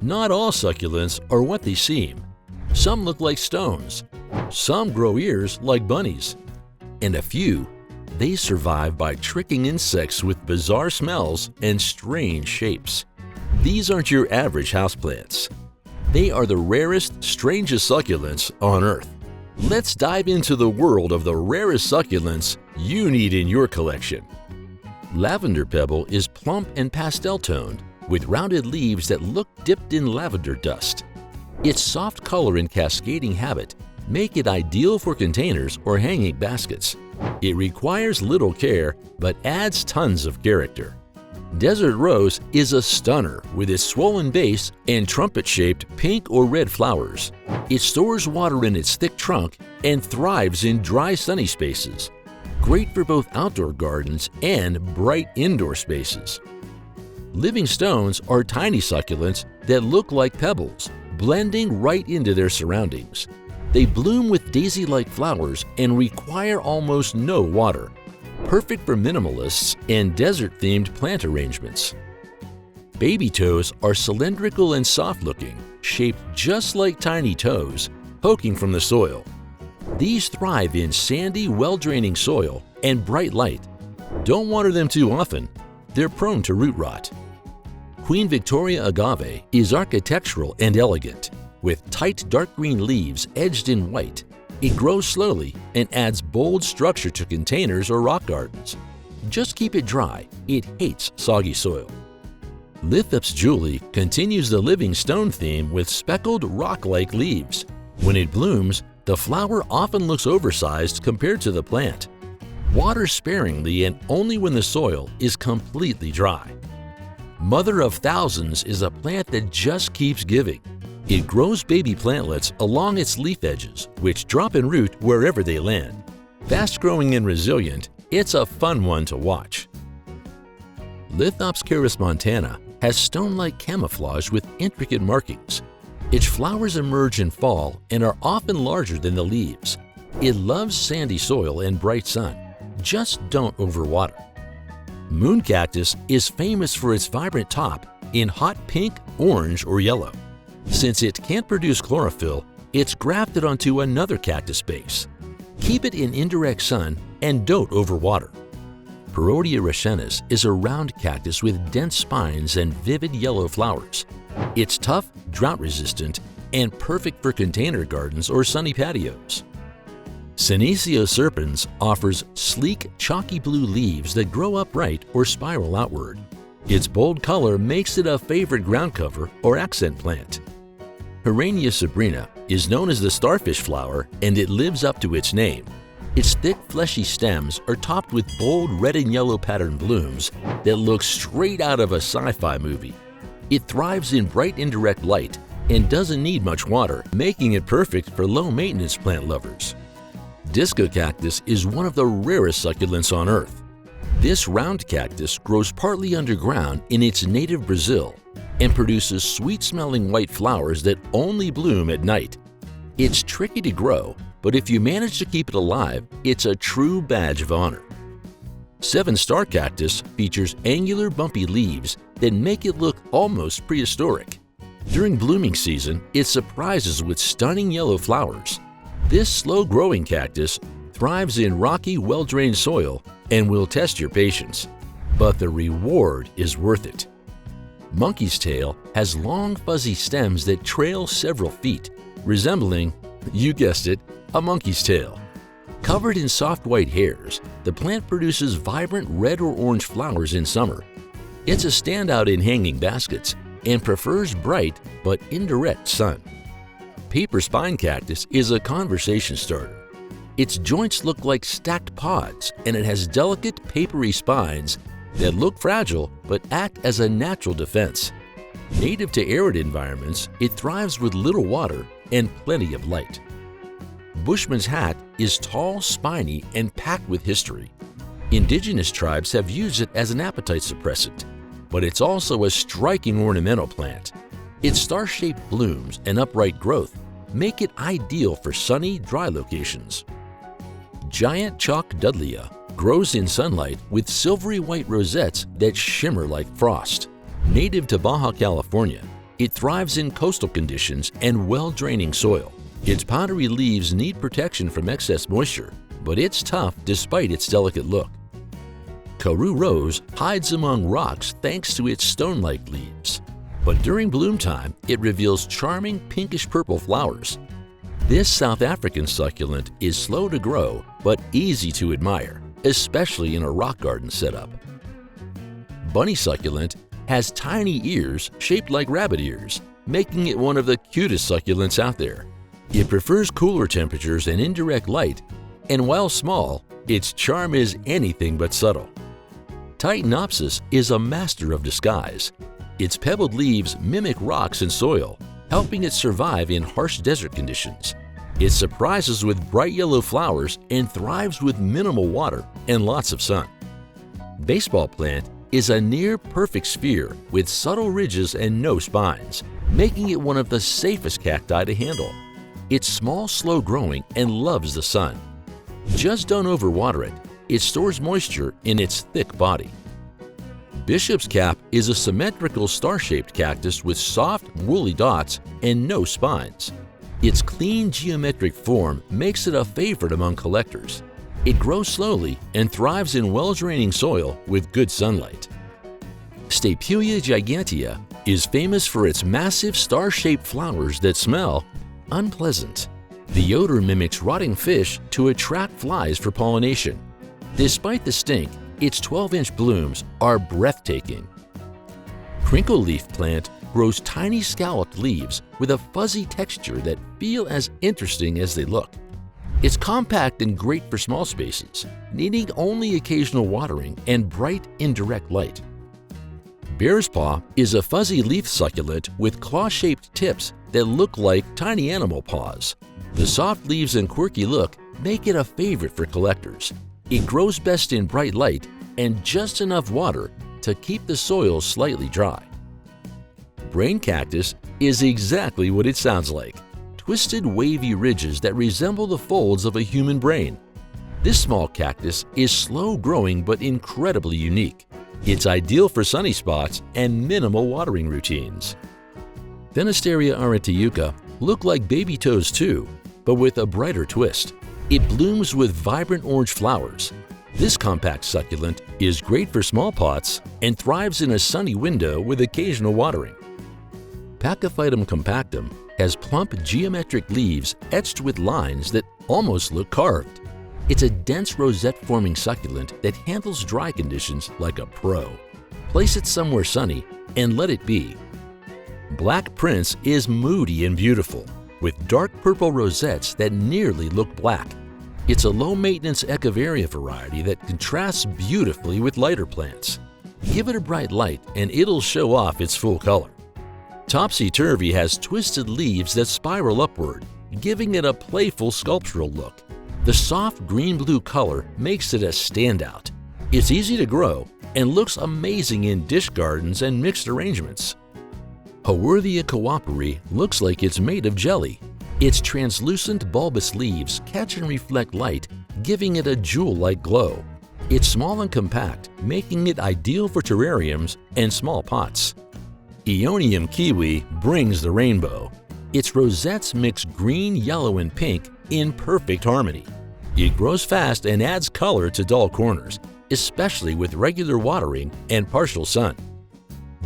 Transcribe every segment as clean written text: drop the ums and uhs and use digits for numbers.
Not all succulents are what they seem. Some look like stones, some grow ears like bunnies, and a few, they survive by tricking insects with bizarre smells and strange shapes. These aren't your average houseplants. They are the rarest, strangest succulents on Earth. Let's dive into the world of the rarest succulents you need in your collection. Lavender pebble is plump and pastel-toned, with rounded leaves that look dipped in lavender dust. Its soft color and cascading habit make it ideal for containers or hanging baskets. It requires little care, but adds tons of character. Desert rose is a stunner with its swollen base and trumpet-shaped pink or red flowers. It stores water in its thick trunk and thrives in dry, sunny spaces. Great for both outdoor gardens and bright indoor spaces. Living stones are tiny succulents that look like pebbles, blending right into their surroundings. They bloom with daisy-like flowers and require almost no water. Perfect for minimalists and desert-themed plant arrangements. Baby toes are cylindrical and soft-looking, shaped just like tiny toes, poking from the soil. These thrive in sandy, well-draining soil and bright light. Don't water them too often. They're prone to root rot. Queen Victoria agave is architectural and elegant, with tight dark green leaves edged in white. It grows slowly and adds bold structure to containers or rock gardens. Just keep it dry. It hates soggy soil. Lithops Julie continues the living stone theme with speckled rock-like leaves. When it blooms, the flower often looks oversized compared to the plant. Water sparingly and only when the soil is completely dry. Mother of Thousands is a plant that just keeps giving. It grows baby plantlets along its leaf edges, which drop and root wherever they land. Fast-growing and resilient, it's a fun one to watch. Lithops montana has stone-like camouflage with intricate markings. Its flowers emerge in fall and are often larger than the leaves. It loves sandy soil and bright sun. Just don't overwater. Moon cactus is famous for its vibrant top in hot pink, orange, or yellow. Since it can't produce chlorophyll, it's grafted onto another cactus base. Keep it in indirect sun and don't overwater. Perodia rascenis is a round cactus with dense spines and vivid yellow flowers. It's tough, drought-resistant, and perfect for container gardens or sunny patios. Senecio serpens offers sleek, chalky blue leaves that grow upright or spiral outward. Its bold color makes it a favorite ground cover or accent plant. Herania sabrina is known as the starfish flower, and it lives up to its name. Its thick, fleshy stems are topped with bold red and yellow patterned blooms that look straight out of a sci-fi movie. It thrives in bright indirect light and doesn't need much water, making it perfect for low-maintenance plant lovers. Disco cactus is one of the rarest succulents on Earth. This round cactus grows partly underground in its native Brazil and produces sweet-smelling white flowers that only bloom at night. It's tricky to grow, but if you manage to keep it alive, it's a true badge of honor. Seven-star cactus features angular, bumpy leaves that make it look almost prehistoric. During blooming season, it surprises with stunning yellow flowers. This slow-growing cactus thrives in rocky, well-drained soil and will test your patience, but the reward is worth it. Monkey's tail has long, fuzzy stems that trail several feet, resembling, you guessed it, a monkey's tail. Covered in soft white hairs, the plant produces vibrant red or orange flowers in summer. It's a standout in hanging baskets and prefers bright but indirect sun. Paper spine cactus is a conversation starter. Its joints look like stacked pods, and it has delicate, papery spines that look fragile but act as a natural defense. Native to arid environments, it thrives with little water and plenty of light. Bushman's hat is tall, spiny, and packed with history. Indigenous tribes have used it as an appetite suppressant, but it's also a striking ornamental plant. Its star-shaped blooms and upright growth make it ideal for sunny, dry locations. Giant chalk dudleya grows in sunlight with silvery white rosettes that shimmer like frost. Native to Baja California, It thrives in coastal conditions and well-draining soil. Its powdery leaves need protection from excess moisture, but it's tough despite its delicate look. Karoo rose hides among rocks thanks to its stone-like leaves, but during bloom time, it reveals charming pinkish-purple flowers. This South African succulent is slow to grow but easy to admire, especially in a rock garden setup. Bunny succulent has tiny ears shaped like rabbit ears, making it one of the cutest succulents out there. It prefers cooler temperatures and indirect light, and while small, its charm is anything but subtle. Titanopsis is a master of disguise. Its pebbled leaves mimic rocks and soil, helping it survive in harsh desert conditions. It surprises with bright yellow flowers and thrives with minimal water and lots of sun. Baseball plant is a near-perfect sphere with subtle ridges and no spines, making it one of the safest cacti to handle. It's small, slow-growing, and loves the sun. Just don't overwater it. It stores moisture in its thick body. Bishop's cap is a symmetrical star-shaped cactus with soft, woolly dots and no spines. Its clean geometric form makes it a favorite among collectors. It grows slowly and thrives in well-draining soil with good sunlight. Stapelia Gigantea is famous for its massive star-shaped flowers that smell unpleasant. The odor mimics rotting fish to attract flies for pollination. Despite the stink, its 12-inch blooms are breathtaking. Crinkle leaf plant grows tiny scalloped leaves with a fuzzy texture that feel as interesting as they look. It's compact and great for small spaces, needing only occasional watering and bright, indirect light. Bear's paw is a fuzzy leaf succulent with claw-shaped tips that look like tiny animal paws. The soft leaves and quirky look make it a favorite for collectors. It grows best in bright light and just enough water to keep the soil slightly dry. Brain cactus is exactly what it sounds like. Twisted, wavy ridges that resemble the folds of a human brain. This small cactus is slow-growing but incredibly unique. It's ideal for sunny spots and minimal watering routines. Thenisteria aretiuca look like baby toes too, but with a brighter twist. It blooms with vibrant orange flowers. This compact succulent is great for small pots and thrives in a sunny window with occasional watering. Pachyphytum compactum has plump geometric leaves etched with lines that almost look carved. It's a dense rosette-forming succulent that handles dry conditions like a pro. Place it somewhere sunny and let it be. Black Prince is moody and beautiful, with dark purple rosettes that nearly look black. It's a low-maintenance Echeveria variety that contrasts beautifully with lighter plants. Give it a bright light and it'll show off its full color. Topsy-turvy has twisted leaves that spiral upward, giving it a playful sculptural look. The soft green-blue color makes it a standout. It's easy to grow and looks amazing in dish gardens and mixed arrangements. Haworthia cooperi looks like it's made of jelly. Its translucent bulbous leaves catch and reflect light, giving it a jewel-like glow. It's small and compact, making it ideal for terrariums and small pots. Aeonium kiwi brings the rainbow. Its rosettes mix green, yellow, and pink in perfect harmony. It grows fast and adds color to dull corners, especially with regular watering and partial sun.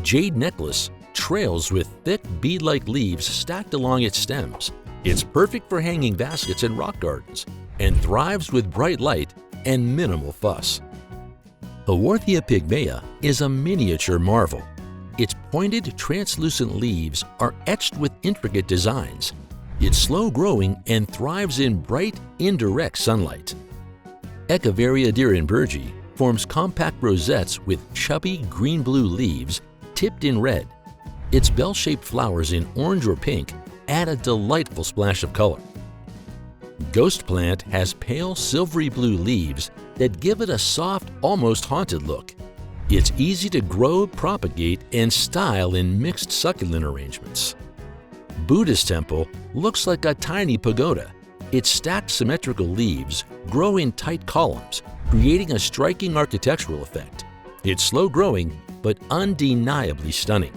Jade necklace trails with thick bead-like leaves stacked along its stems. It's perfect for hanging baskets in rock gardens and thrives with bright light and minimal fuss. Haworthia pygmaea is a miniature marvel. Its pointed, translucent leaves are etched with intricate designs. It's slow-growing and thrives in bright, indirect sunlight. Echeveria derenbergi forms compact rosettes with chubby green-blue leaves tipped in red. Its bell-shaped flowers in orange or pink add a delightful splash of color. Ghost plant has pale silvery blue leaves that give it a soft, almost haunted look. It's easy to grow, propagate, and style in mixed succulent arrangements. Buddhist temple looks like a tiny pagoda. Its stacked symmetrical leaves grow in tight columns, creating a striking architectural effect. It's slow-growing, but undeniably stunning.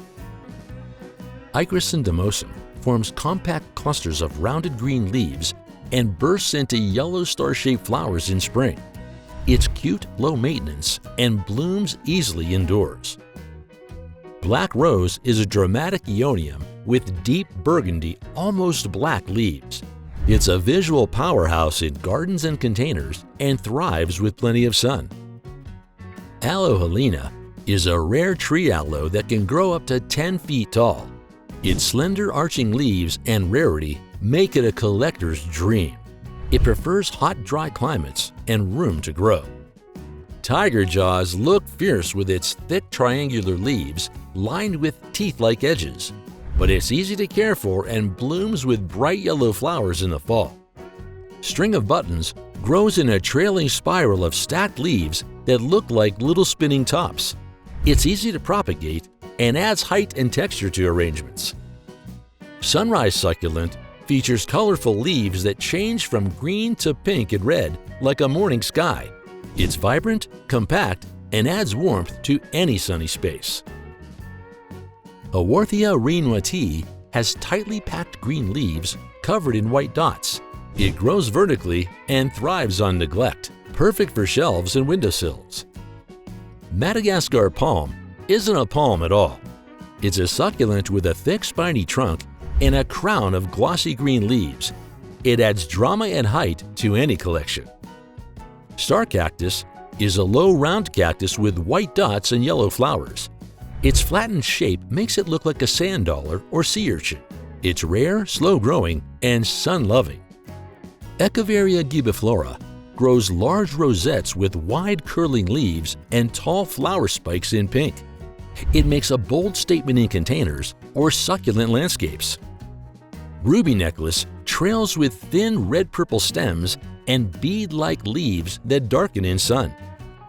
Ichris demosum forms compact clusters of rounded green leaves and bursts into yellow star-shaped flowers in spring. It's cute, low maintenance, and blooms easily indoors. Black rose is a dramatic aeonium with deep burgundy, almost black leaves. It's a visual powerhouse in gardens and containers and thrives with plenty of sun. Aloe helena is a rare tree aloe that can grow up to 10 feet tall. Its slender arching leaves and rarity make it a collector's dream. It prefers hot, dry climates and room to grow. Tiger jaws look fierce with its thick triangular leaves lined with teeth-like edges, but it's easy to care for and blooms with bright yellow flowers in the fall. String of buttons grows in a trailing spiral of stacked leaves that look like little spinning tops. It's easy to propagate and adds height and texture to arrangements. Sunrise succulent features colorful leaves that change from green to pink and red like a morning sky. It's vibrant, compact, and adds warmth to any sunny space. Haworthia renoitii has tightly packed green leaves covered in white dots. It grows vertically and thrives on neglect, perfect for shelves and windowsills. Madagascar palm isn't a palm at all. It's a succulent with a thick spiny trunk and a crown of glossy green leaves. It adds drama and height to any collection. Star cactus is a low round cactus with white dots and yellow flowers. Its flattened shape makes it look like a sand dollar or sea urchin. It's rare, slow-growing, and sun-loving. Echeveria gibiflora grows large rosettes with wide curling leaves and tall flower spikes in pink. It makes a bold statement in containers or succulent landscapes. Ruby necklace trails with thin red-purple stems and bead-like leaves that darken in sun.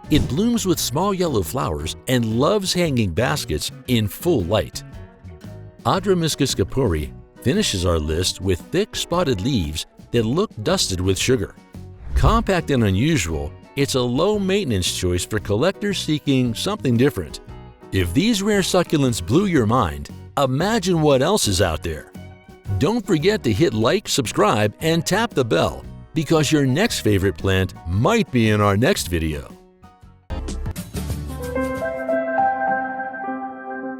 It blooms with small yellow flowers and loves hanging baskets in full light. Adramiscus kapuri finishes our list with thick spotted leaves that look dusted with sugar. Compact and unusual, it's a low-maintenance choice for collectors seeking something different. If these rare succulents blew your mind, imagine what else is out there. Don't forget to hit like, subscribe, and tap the bell because your next favorite plant might be in our next video.